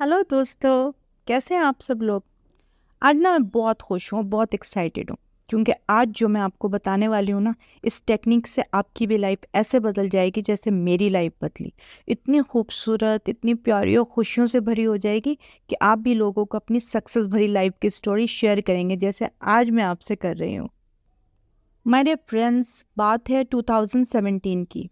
Hello दोस्तों। कैसे हैं आप सब लोग। आज ना मैं बहुत खुश हूँ, बहुत एक्साइटेड हूँ, क्योंकि आज जो मैं आपको बताने वाली हूँ ना, इस टेक्निक से आपकी भी लाइफ ऐसे बदल जाएगी जैसे मेरी लाइफ बदली। इतनी खूबसूरत, इतनी प्यारी और खुशियों से भरी हो जाएगी कि आप भी लोगों को अपनी सक्सेस भरी लाइफ की स्टोरी शेयर करेंगे जैसे आज मैं आपसे कर रही हूँ। माय डियर फ्रेंड्स, बात है 2017 की।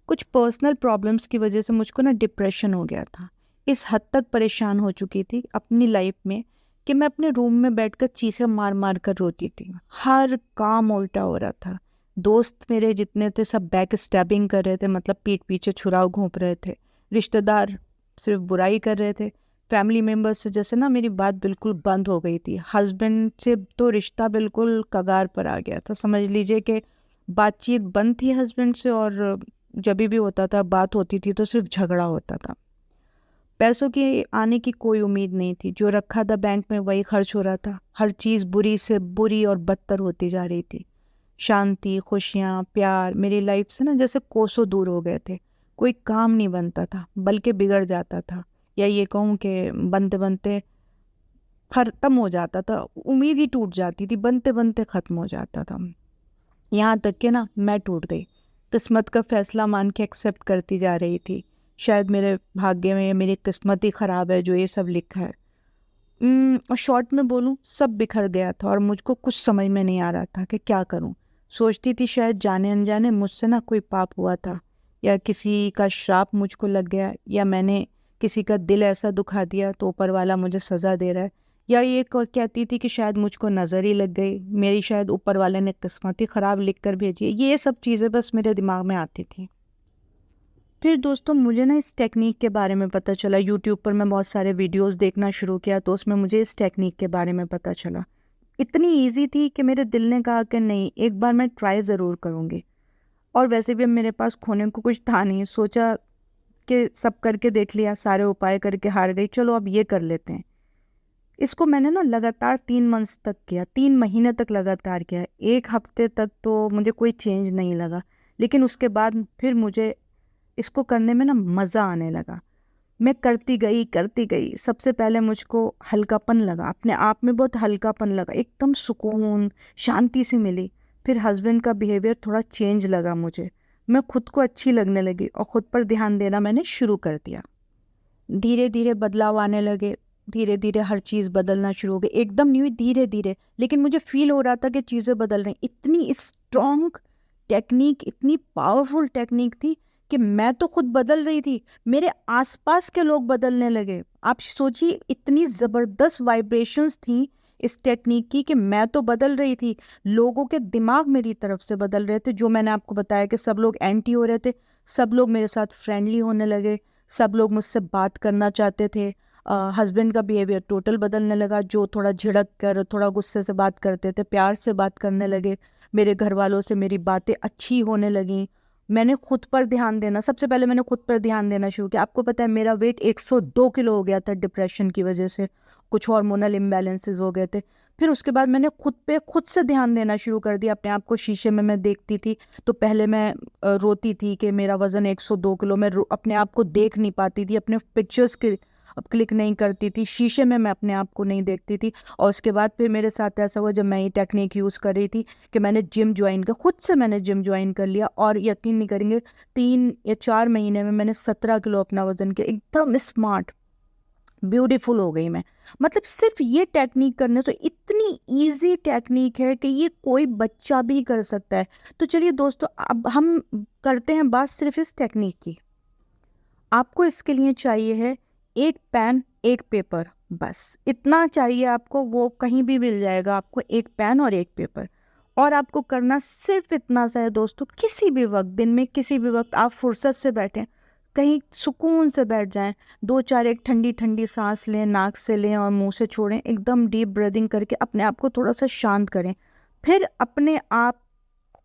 कुछ पर्सनल प्रॉब्लम्स की वजह से मुझको ना डिप्रेशन हो गया था। इस हद तक परेशान हो चुकी थी अपनी लाइफ में कि मैं अपने रूम में बैठकर चीखें मार मार कर रोती थी। हर काम उल्टा हो रहा था। दोस्त मेरे जितने थे सब बैक स्टैबिंग कर रहे थे, मतलब पीठ पीछे छुराव घोंप रहे थे। रिश्तेदार सिर्फ बुराई कर रहे थे। फैमिली मेम्बर्स से जैसे ना मेरी बात बिल्कुल बंद हो गई थी। हस्बैंड से तो रिश्ता बिल्कुल कगार पर आ गया था। समझ लीजिए कि बातचीत बंद थी हस्बैंड से, और जब भी होता था, बात होती थी तो सिर्फ झगड़ा होता था। पैसों की आने की कोई उम्मीद नहीं थी। जो रखा था बैंक में वही खर्च हो रहा था। हर चीज़ बुरी से बुरी और बदतर होती जा रही थी। शांति, खुशियाँ, प्यार मेरी लाइफ से ना जैसे कोसों दूर हो गए थे। कोई काम नहीं बनता था बल्कि बिगड़ जाता था, या ये कहूँ कि बनते बनते खत्म हो जाता था। उम्मीद ही टूट जाती थी, बनते बनते खत्म हो जाता था। यहाँ तक कि ना मैं टूट गई। किस्मत का फैसला मान के एक्सेप्ट करती जा रही थी। शायद मेरे भाग्य में मेरी किस्मत ही खराब है जो ये सब लिखा है। और शॉर्ट में बोलूँ, सब बिखर गया था और मुझको कुछ समझ में नहीं आ रहा था कि क्या करूँ। सोचती थी शायद जाने अनजाने मुझसे ना कोई पाप हुआ था, या किसी का श्राप मुझको लग गया, या मैंने किसी का दिल ऐसा दुखा दिया तो ऊपर वाला मुझे सज़ा दे रहा है। या ये कहती थी कि शायद मुझको नज़र ही लग गई, मेरी शायद ऊपर वाले ने किस्मत ही ख़राब लिख कर भेजी है। ये सब चीज़ें बस मेरे दिमाग में आती थी। फिर दोस्तों मुझे ना इस टेक्निक के बारे में पता चला। यूट्यूब पर मैं बहुत सारे वीडियोस देखना शुरू किया तो उसमें मुझे इस टेक्निक के बारे में पता चला। इतनी इजी थी कि मेरे दिल ने कहा कि नहीं, एक बार मैं ट्राई ज़रूर करूँगी। और वैसे भी अब मेरे पास खोने को कुछ था नहीं। सोचा कि सब करके देख लिया, सारे उपाय करके हार गई, चलो अब ये कर लेते हैं। इसको मैंने ना लगातार 3 मंथ्स तक किया, 3 महीने तक लगातार किया। एक हफ्ते तक तो मुझे कोई चेंज नहीं लगा, लेकिन उसके बाद फिर मुझे इसको करने में ना मज़ा आने लगा। मैं करती गई। सबसे पहले मुझको हल्कापन लगा, अपने आप में बहुत हल्कापन लगा, एकदम सुकून, शांति सी मिली। फिर हस्बैंड का बिहेवियर थोड़ा चेंज लगा मुझे। मैं खुद को अच्छी लगने लगी और खुद पर ध्यान देना मैंने शुरू कर दिया। धीरे धीरे बदलाव आने लगे। धीरे धीरे हर चीज़ बदलना शुरू हो गई। एकदम नहीं हुई, धीरे धीरे, लेकिन मुझे फील हो रहा था कि चीज़ें बदल रही। इतनी स्ट्रॉन्ग टेक्निक, इतनी पावरफुल टेक्निक थी कि मैं तो खुद बदल रही थी, मेरे आसपास के लोग बदलने लगे। आप सोचिए, इतनी ज़बरदस्त वाइब्रेशंस थी इस टेक्निक की कि मैं तो बदल रही थी, लोगों के दिमाग मेरी तरफ से बदल रहे थे। जो मैंने आपको बताया कि सब लोग एंटी हो रहे थे, सब लोग मेरे साथ फ्रेंडली होने लगे। सब लोग मुझसे बात करना चाहते थे। हस्बैंड का बिहेवियर टोटल बदलने लगा। जो थोड़ा झिड़क कर, थोड़ा गुस्से से बात करते थे, प्यार से बात करने लगे। मेरे घर वालों से मेरी बातें अच्छी होने लगीं। मैंने खुद पर ध्यान देना, सबसे पहले मैंने खुद पर ध्यान देना शुरू किया। आपको पता है मेरा वेट 102 किलो हो गया था डिप्रेशन की वजह से। कुछ हार्मोनल इम्बैलेंसेस हो गए थे। फिर उसके बाद मैंने खुद पे खुद से ध्यान देना शुरू कर दिया। अपने आप को शीशे में मैं देखती थी तो पहले मैं रोती थी कि मेरा वजन 102 किलो। मैं अपने आप को देख नहीं पाती थी, अपने पिक्चर्स के अब क्लिक नहीं करती थी, शीशे में मैं अपने आप को नहीं देखती थी। और उसके बाद फिर मेरे साथ ऐसा हुआ जब मैं ये टेक्निक यूज़ कर रही थी कि मैंने जिम ज्वाइन कर, खुद से मैंने जिम ज्वाइन कर लिया। और यकीन नहीं करेंगे, 3 या 4 महीने में मैंने 17 किलो अपना वजन किया। एकदम स्मार्ट, ब्यूटीफुल हो गई मैं। मतलब सिर्फ ये टेक्निक करने से, इतनी इजी टेक्निक है कि ये कोई बच्चा भी कर सकता है। तो चलिए दोस्तों, अब हम करते हैं बात सिर्फ इस टेक्निक की। आपको इसके लिए चाहिए है एक पेन, एक पेपर, बस इतना चाहिए आपको। वो कहीं भी मिल जाएगा आपको, एक पेन और एक पेपर। और आपको करना सिर्फ इतना सा है दोस्तों, किसी भी वक्त, दिन में किसी भी वक्त आप फुर्सत से बैठें, कहीं सुकून से बैठ जाएं। दो चार एक ठंडी ठंडी सांस लें, नाक से लें और मुंह से छोड़ें। एकदम डीप ब्रीदिंग करके अपने आप को थोड़ा सा शांत करें। फिर अपने आप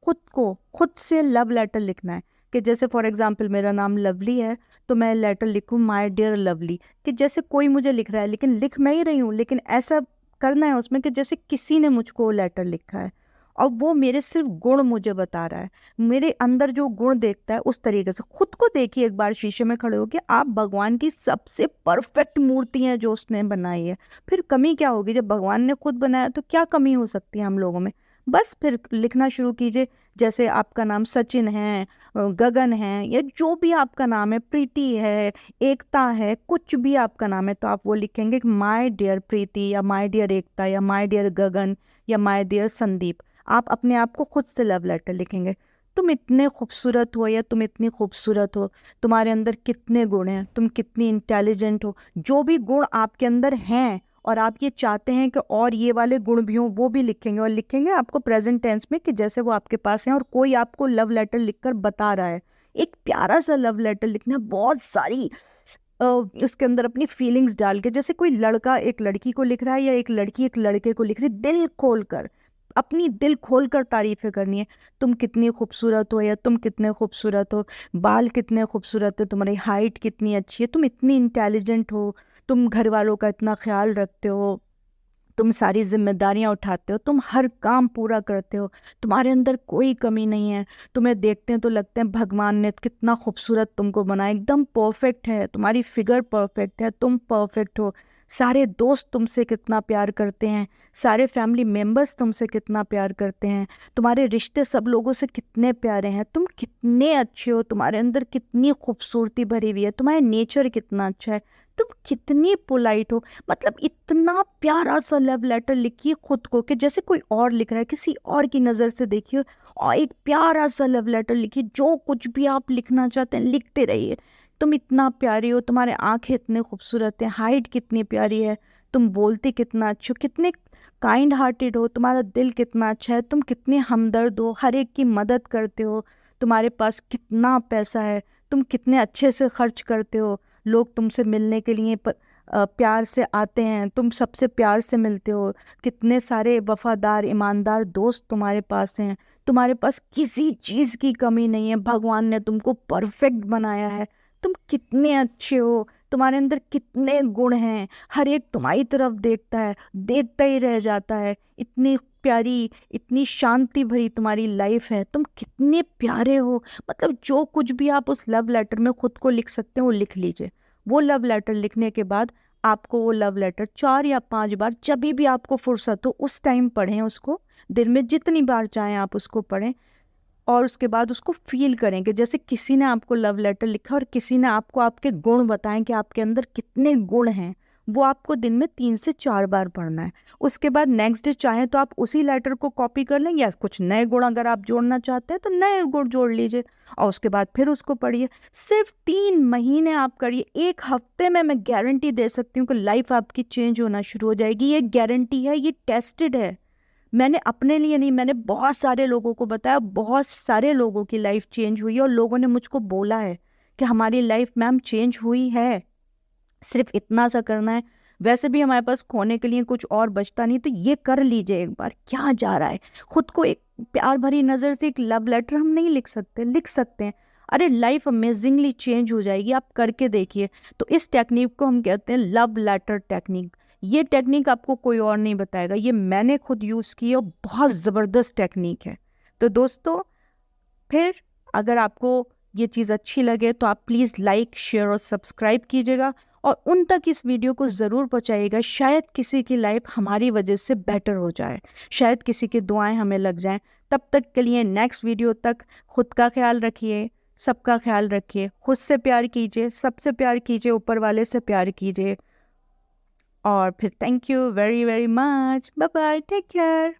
खुद को, खुद से लव लेटर लिखना है। कि जैसे फॉर एग्जांपल मेरा नाम लवली है, तो मैं लेटर लिखूं माय डियर लवली। कि जैसे कोई मुझे लिख रहा है, लेकिन लिख मैं ही रही हूँ, लेकिन ऐसा करना है उसमें कि जैसे किसी ने मुझको लेटर लिखा है। और वो मेरे सिर्फ गुण मुझे बता रहा है, मेरे अंदर जो गुण देखता है उस तरीके से। खुद को देखिए एक बार शीशे में खड़े होके, आप भगवान की सबसे परफेक्ट मूर्ति हैं जो उसने बनाई है। फिर कमी क्या होगी? जब भगवान ने खुद बनाया तो क्या कमी हो सकती है हम लोगों में? बस फिर लिखना शुरू कीजिए, जैसे आपका नाम सचिन है, गगन है, या जो भी आपका नाम है, प्रीति है, एकता है, कुछ भी आपका नाम है, तो आप वो लिखेंगे माय डियर प्रीति, या माय डियर एकता, या माय डियर गगन, या माय डियर संदीप। आप अपने आप को खुद से लव लेटर लिखेंगे। तुम इतने खूबसूरत हो, या तुम इतनी खूबसूरत हो, तुम्हारे अंदर कितने गुण हैं, तुम कितनी इंटेलिजेंट हो। जो भी गुण आपके अंदर हैं और आप ये चाहते हैं कि और ये वाले गुण भी हों, वो भी लिखेंगे। और लिखेंगे आपको प्रेजेंट टेंस में कि जैसे वो आपके पास हैं और कोई आपको लव लेटर लिखकर बता रहा है। एक प्यारा सा लव लेटर लिखना, बहुत सारी उसके अंदर अपनी फीलिंग्स डाल के, जैसे कोई लड़का एक लड़की को लिख रहा है या एक लड़की एक लड़के को लिख रही है, दिल खोल कर, अपनी दिल खोल कर तारीफें करनी है। तुम कितनी खूबसूरत हो, या तुम कितने खूबसूरत हो, बाल कितने खूबसूरत है, तुम्हारी हाइट कितनी अच्छी है, तुम इतनी इंटेलिजेंट हो, तुम घर वालों का इतना ख्याल रखते हो, तुम सारी जिम्मेदारियां उठाते हो, तुम हर काम पूरा करते हो, तुम्हारे अंदर कोई कमी नहीं है। तुम्हें देखते हैं तो लगते हैं भगवान ने कितना खूबसूरत तुमको बनाया, एकदम परफेक्ट है, तुम्हारी फिगर परफेक्ट है, तुम परफेक्ट हो। सारे दोस्त तुमसे कितना प्यार करते हैं, सारे फैमिली मेम्बर्स तुमसे कितना प्यार करते हैं, तुम्हारे रिश्ते सब लोगों से कितने प्यारे हैं, तुम कितने अच्छे हो, तुम्हारे अंदर कितनी खूबसूरती भरी हुई है, तुम्हारा नेचर कितना अच्छा है, तुम कितनी पोलाइट हो। मतलब इतना प्यारा सा लव लेटर लिखिए खुद को कि जैसे कोई और लिख रहा है, किसी और की नज़र से देखिए, और एक प्यारा सा लव लेटर लिखिए। जो कुछ भी आप लिखना चाहते हैं लिखते रहिए। तुम इतना प्यारी हो, तुम्हारे आंखें इतने खूबसूरत हैं, हाइट कितनी प्यारी है, तुम बोलते कितना अच्छे हो, कितने काइंड हार्टेड हो, तुम्हारा दिल कितना अच्छा है, तुम कितने हमदर्द हो, हर एक की मदद करते हो, तुम्हारे पास कितना पैसा है, तुम कितने अच्छे से खर्च करते हो, लोग तुमसे मिलने के लिए प्यार से आते हैं, तुम सबसे प्यार से मिलते हो, कितने सारे वफादार ईमानदार दोस्त तुम्हारे पास हैं, तुम्हारे पास किसी चीज़ की कमी नहीं है, भगवान ने तुमको परफेक्ट बनाया है, तुम कितने अच्छे हो, तुम्हारे अंदर कितने गुण हैं, हर एक तुम्हारी तरफ देखता है, देखता ही रह जाता है। इतनी प्यारी, इतनी शांति भरी तुम्हारी लाइफ है, तुम कितने प्यारे हो। मतलब जो कुछ भी आप उस लव लेटर में खुद को लिख सकते हैं वो लिख लीजिए। वो लव लेटर लिखने के बाद आपको वो लव लेटर 4 या 5 बार, जब भी आपको फुर्सत हो उस टाइम पढ़ें उसको। दिन में जितनी बार चाहें आप उसको पढ़ें, और उसके बाद उसको फील करेंगे जैसे किसी ने आपको लव लेटर लिखा और किसी ने आपको आपके गुण बताएं कि आपके अंदर कितने गुण हैं। वो आपको दिन में 3 से 4 बार पढ़ना है। उसके बाद नेक्स्ट डे चाहें तो आप उसी लेटर को कॉपी कर लें, या कुछ नए गुण अगर आप जोड़ना चाहते हैं तो नए गुण जोड़ लीजिए, और उसके बाद फिर उसको पढ़िए। सिर्फ 3 महीने आप करिए, 1 हफ्ते में मैं गारंटी दे सकती हूँ कि लाइफ आपकी चेंज होना शुरू हो जाएगी। ये गारंटी है, ये टेस्टेड है। मैंने अपने लिए नहीं, मैंने बहुत सारे लोगों को बताया, बहुत सारे लोगों की लाइफ चेंज हुई है, और लोगों ने मुझको बोला है कि हमारी लाइफ मैम चेंज हुई है। सिर्फ इतना सा करना है। वैसे भी हमारे पास खोने के लिए कुछ और बचता नहीं, तो ये कर लीजिए एक बार, क्या जा रहा है। खुद को एक प्यार भरी नज़र से एक लव लेटर हम नहीं लिख सकते? लिख सकते हैं। अरे लाइफ अमेजिंगली चेंज हो जाएगी, आप करके देखिए। तो इस टेक्निक को हम कहते हैं लव लेटर टेक्निक। ये टेक्निक आपको कोई और नहीं बताएगा, ये मैंने खुद यूज़ की है और बहुत ज़बरदस्त टेक्निक है। तो दोस्तों, फिर अगर आपको ये चीज़ अच्छी लगे तो आप प्लीज़ लाइक, शेयर और सब्सक्राइब कीजिएगा, और उन तक इस वीडियो को ज़रूर पहुंचाइएगा। शायद किसी की लाइफ हमारी वजह से बेटर हो जाए, शायद किसी की दुआएं हमें लग जाएं। तब तक के लिए नेक्स्ट वीडियो तक खुद का ख्याल रखिए, सबका ख्याल रखिए, खुद से प्यार कीजिए, सबसे प्यार कीजिए, ऊपर वाले से प्यार कीजिए। और फिर thank you very very much, bye bye, take care.